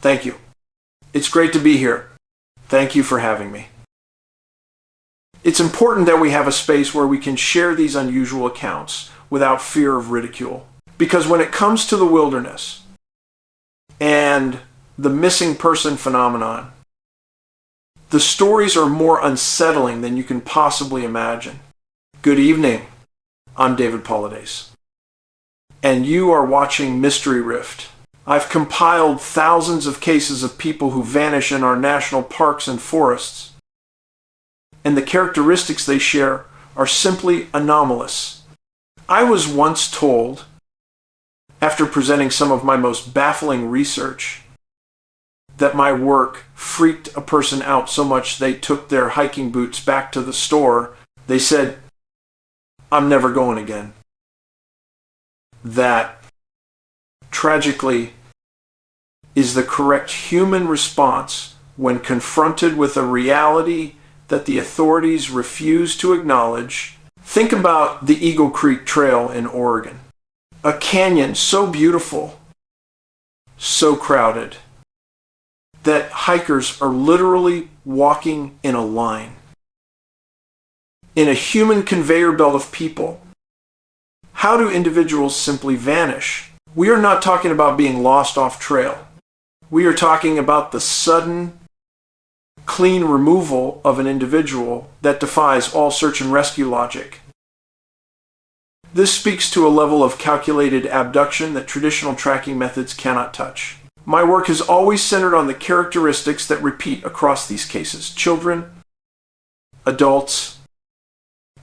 Thank you. It's great to be here. Thank you for having me. It's important that we have a space where we can share these unusual accounts without fear of ridicule. Because when it comes to the wilderness and the missing person phenomenon, the stories are more unsettling than you can possibly imagine. Good evening. I'm David Paulides, and you are watching Mystery Rift. I've compiled thousands of cases of people who vanish in our national parks and forests, and the characteristics they share are simply anomalous. I was once told, after presenting some of my most baffling research, that my work freaked a person out so much they took their hiking boots back to the store. They said, "I'm never going again." That, tragically, is the correct human response when confronted with a reality that the authorities refuse to acknowledge. Think about the Eagle Creek Trail in Oregon. A canyon so beautiful, so crowded, that hikers are literally walking in a line. In a human conveyor belt of people, how do individuals simply vanish? We are not talking about being lost off trail. We are talking about the sudden, clean removal of an individual that defies all search and rescue logic. This speaks to a level of calculated abduction that traditional tracking methods cannot touch. My work has always centered on the characteristics that repeat across these cases: children, adults,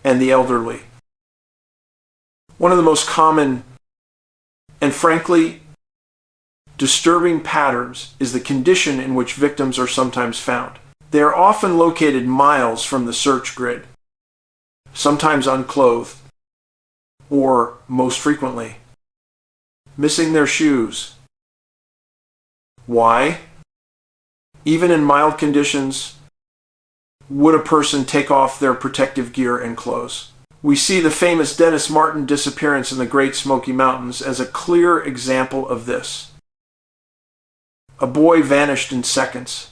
and the elderly. One of the most common and frankly disturbing patterns is the condition in which victims are sometimes found. They are often located miles from the search grid, sometimes unclothed, or, most frequently, missing their shoes. Why? Even in mild conditions, would a person take off their protective gear and clothes? We see the famous Dennis Martin disappearance in the Great Smoky Mountains as a clear example of this. A boy vanished in seconds,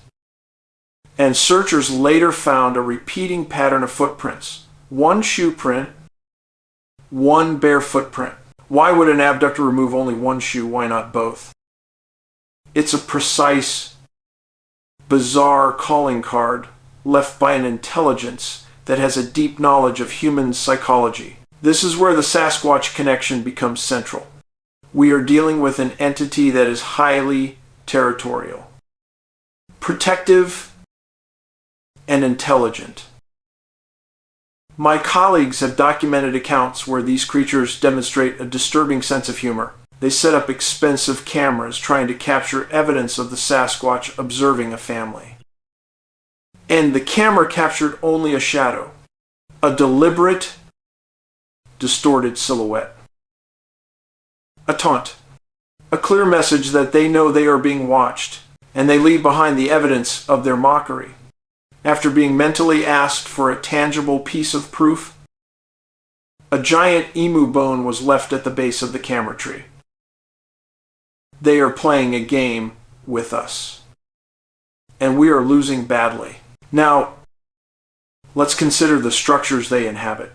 and searchers later found a repeating pattern of footprints. One shoe print, one bare footprint. Why would an abductor remove only one shoe? Why not both? It's a precise, bizarre calling card left by an intelligence that has a deep knowledge of human psychology. This is where the Sasquatch connection becomes central. We are dealing with an entity that is highly territorial, protective, and intelligent. My colleagues have documented accounts where these creatures demonstrate a disturbing sense of humor. They set up expensive cameras trying to capture evidence of the Sasquatch observing a family. And the camera captured only a shadow, a deliberate, distorted silhouette. A taunt, a clear message that they know they are being watched, and they leave behind the evidence of their mockery. After being mentally asked for a tangible piece of proof, a giant emu bone was left at the base of the camera tree. They are playing a game with us, and we are losing badly. Now, let's consider the structures they inhabit.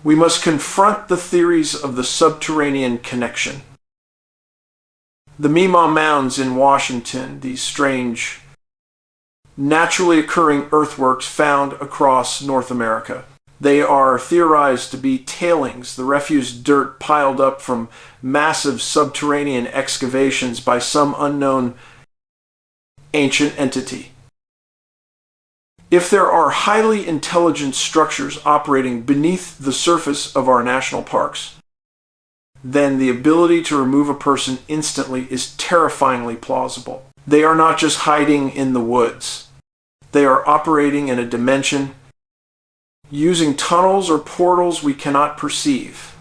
We must confront the theories of the subterranean connection. The Mima Mounds in Washington, these strange, naturally occurring earthworks found across North America. They are theorized to be tailings, the refuse dirt piled up from massive subterranean excavations by some unknown ancient entity. If there are highly intelligent structures operating beneath the surface of our national parks, then the ability to remove a person instantly is terrifyingly plausible. They are not just hiding in the woods. They are operating in a dimension using tunnels or portals we cannot perceive.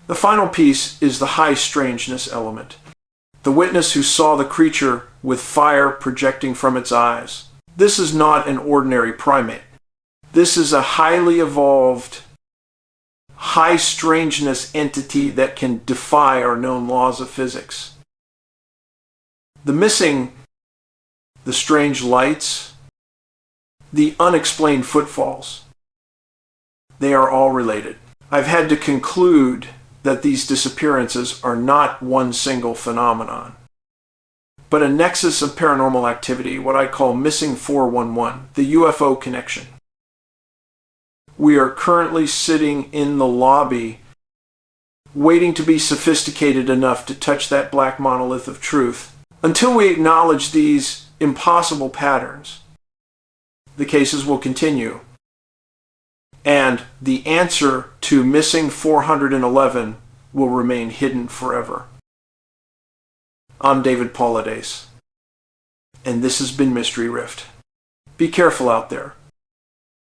The final piece is the high strangeness element. The witness who saw the creature with fire projecting from its eyes. This is not an ordinary primate. This is a highly evolved, high strangeness entity that can defy our known laws of physics. The missing, the strange lights, the unexplained footfalls, they are all related. I've had to conclude that these disappearances are not one single phenomenon, but a nexus of paranormal activity, what I call missing 411, the UFO connection. We are currently sitting in the lobby waiting to be sophisticated enough to touch that black monolith of truth. Until we acknowledge these impossible patterns, the cases will continue. And the answer to missing 411 will remain hidden forever. I'm David Paulides, and this has been Mystery Rift. Be careful out there.